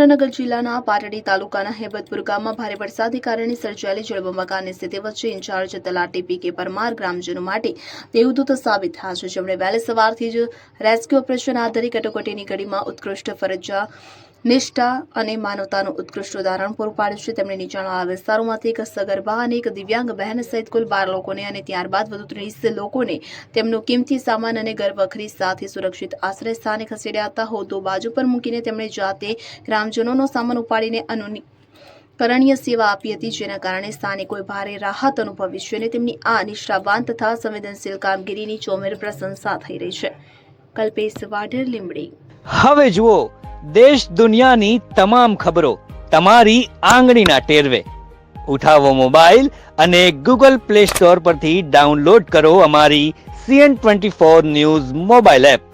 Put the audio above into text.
સુરેન્દ્રનગર જિલ્લાના પાટડી તાલુકાના હેબતપુર ગામમાં ભારે વરસાદને કારણે સર્જાયેલી જળબંબાકારની સ્થિતિ વચ્ચે ઇન્ચાર્જ તલાટી પી.કે. પરમાર ગ્રામજનો માટે દેવદૂત સાબિત થયા છે, જેમણે વહેલી સવારથી જ રેસ્ક્યુ ઓપરેશન હાથ ધરી કટોકટીની ઘડીમાં ઉત્કૃષ્ટ ફરજ નિષ્ઠા અને માનવતાનું ઉત્કૃષ્ટ ઉદાહરણ પૂરું પાડ્યું છે. તેમણે નીચાણવાળા વિસ્તારોમાંથી એક સગર્ભા અને એક દિવ્યાંગ બહેન સહિત કુલ 12 લોકોને અને ત્યારબાદ વધુ 30 લોકોને તેમનો કિંમતી સામાન અને ઘરવખરી સાથે સુરક્ષિત આશ્રય સ્થાને ખસેડ્યા હતા. હોદ્દો બાજુ પર મૂકીને તેમણે જાતે ગ્રામજનોનો સામાન ઉપાડીને કરણીય સેવા આપી હતી, જેના કારણે સ્થાનિકોએ ભારે રાહત અનુભવી છે અને તેમની આ નિષ્ઠાવાન તથા સંવેદનશીલ કામગીરીની ચોમેર પ્રશંસા થઈ રહી છે. કલ્પેશ વાઢેર, લીંબડી. હવે જુઓ દેશ દુનિયાની તમામ ખબરો તમારી આંગળીના ટેરવે. ઉઠાવો મોબાઈલ અને ગૂગલ પ્લે સ્ટોર પરથી ડાઉનલોડ કરો અમારી CN24 ન્યૂઝ મોબાઈલ એપ.